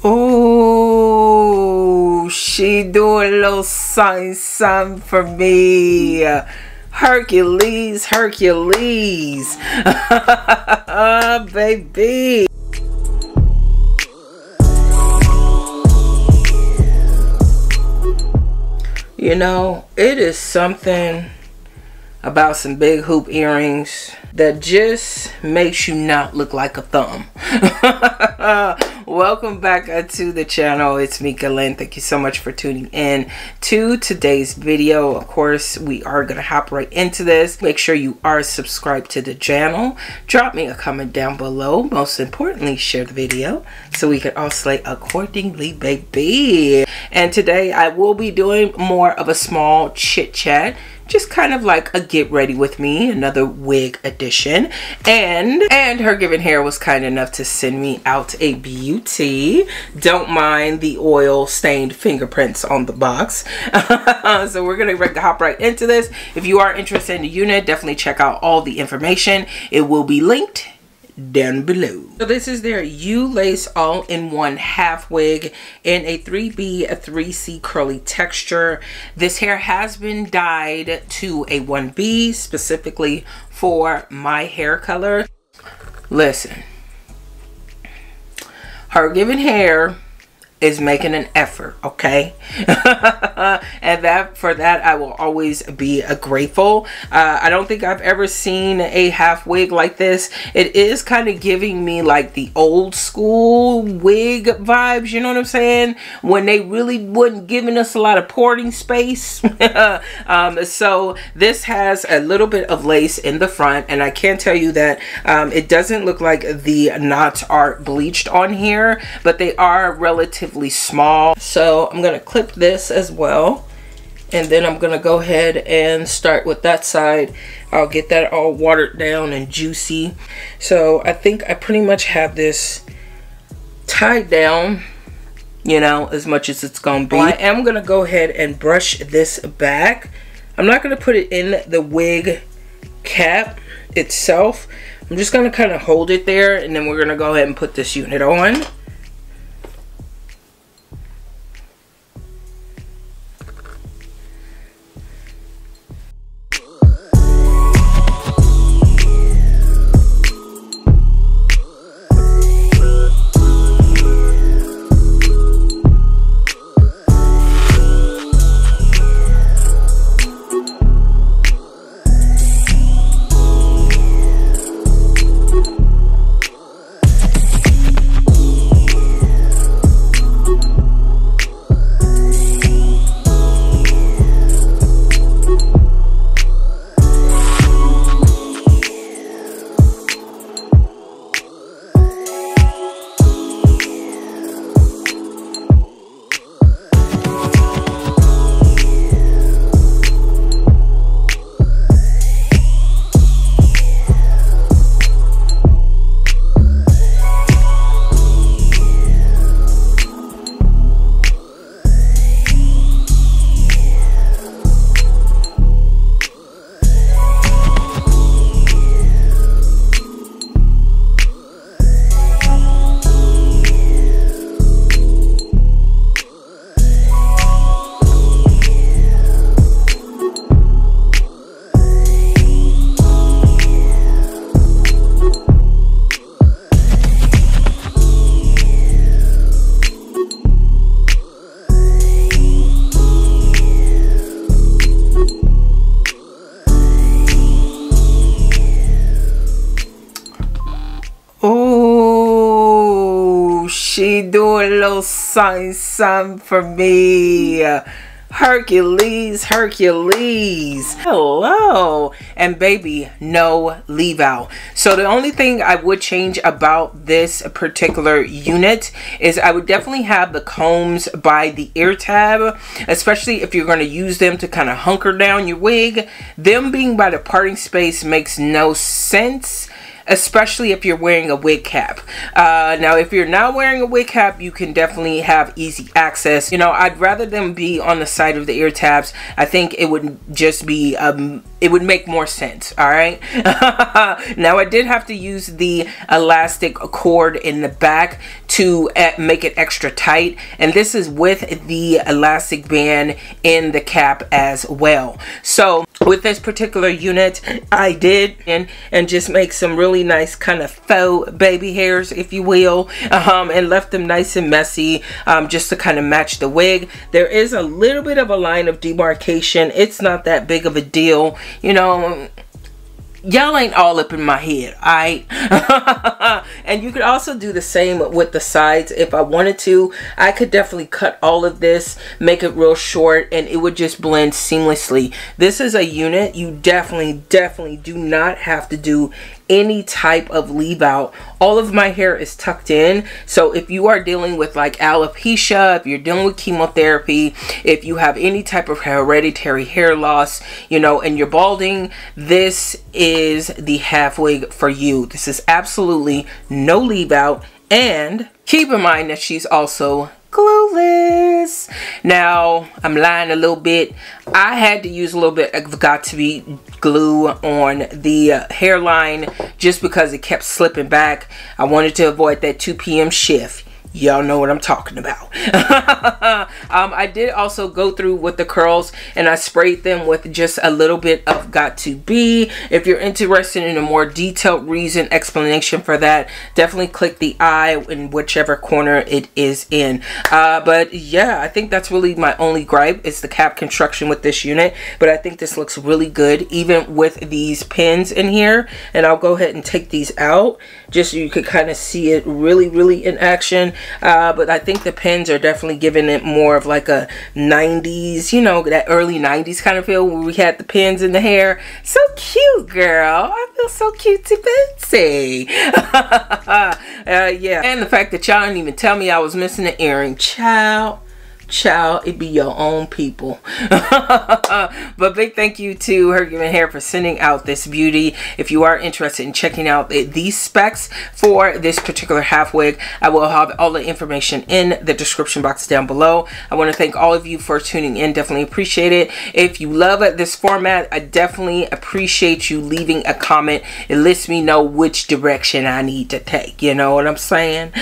Oh, she doing a little something for me. Hercules, Hercules. Baby. You know, it is something about some big hoop earrings that just makes you not look like a thumb. Welcome back to the channel. It's me, Lynn. Thank you so much for tuning in to today's video. Of course, we are going to hop right into this. Make sure you are subscribed to the channel. Drop me a comment down below. Most importantly, share the video so we can all slay accordingly, baby. And today I will be doing more of a small chit chat, just kind of like a get ready with me, another wig edition. And HerGivenHair was kind enough to send me out a beauty. Don't mind the oil stained fingerprints on the box. So we're gonna hop right into this. If you are interested in the unit, definitely check out all the information. It will be linked down below. So this is their U-Lace all-in-one half wig in a 3B, a 3C curly texture. This hair has been dyed to a 1B specifically for my hair color. Listen, HerGivenHair is making an effort, okay? And for that I will always be grateful. I don't think I've ever seen a half wig like this. It is kind of giving me like the old school wig vibes, you know what I'm saying, when they really wasn't giving us a lot of porting space. So this has a little bit of lace in the front, and I can tell you that it doesn't look like the knots are bleached on here, but they are relatively small. So I'm going to clip this as well, and then I'm going to go ahead and start with that side. I'll get that all watered down and juicy. So I think I pretty much have this tied down, you know, as much as it's going to be. I am going to go ahead and brush this back. I'm not going to put it in the wig cap itself. I'm just going to kind of hold it there, and then we're going to go ahead and put this unit on. She doing a little something for me. Hercules, Hercules. Hello. And baby, no leave out. So the only thing I would change about this particular unit is I would definitely have the combs by the ear tab, especially if you're going to use them to kind of hunker down your wig. Them being by the parting space makes no sense, especially if you're wearing a wig cap. Now if you're not wearing a wig cap, you can definitely have easy access. You know, I'd rather them be on the side of the ear tabs. I think it would just be it would make more sense. All right. Now I did have to use the elastic cord in the back to make it extra tight, and this is with the elastic band in the cap as well. So with this particular unit, I did and just make some really nice kind of faux baby hairs, if you will, and left them nice and messy, just to kind of match the wig. There is a little bit of a line of demarcation. It's not that big of a deal, you know. Y'all ain't all up in my head, alright? And you could also do the same with the sides. If I wanted to, I could definitely cut all of this, make it real short, and it would just blend seamlessly. This is a unit you definitely do not have to do any type of leave out. All of my hair is tucked in, so if you are dealing with like alopecia, if you're dealing with chemotherapy, if you have any type of hereditary hair loss, you know, and you're balding, this is the half wig for you. This is absolutely no leave out, and keep in mind that she's also glueless. Now I'm lying a little bit. I had to use a little bit of got2b glue on the hairline just because it kept slipping back. I wanted to avoid that 2 p.m. shift. Y'all know what I'm talking about. I did also go through with the curls, and I sprayed them with just a little bit of got2b. If you're interested in a more detailed explanation for that, definitely click the eye in whichever corner it is in. But yeah, I think that's really my only gripe is the cap construction with this unit. But I think this looks really good, even with these pins in here. And I'll go ahead and take these out just so you could kind of see it really in action. But I think the pins are definitely giving it more of like a 90s, you know, that early 90s kind of feel where we had the pins in the hair. So cute, girl. I feel so cutesy fancy. Yeah, and the fact that y'all didn't even tell me I was missing an earring. Child, it be your own people. But big thank you to HerGivenHair for sending out this beauty. If you are interested in checking out these specs for this particular half wig, I will have all the information in the description box down below. I want to thank all of you for tuning in. Definitely appreciate it. If you love this format, I definitely appreciate you leaving a comment. It lets me know which direction I need to take. You know what I'm saying?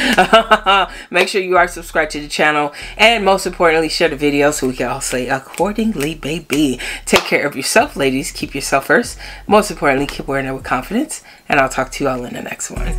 Make sure you are subscribed to the channel, and most importantly, share the video so we can all say accordingly, baby. Take care of yourself, ladies. Keep yourself first. Most importantly, keep wearing it with confidence. And I'll talk to you all in the next one.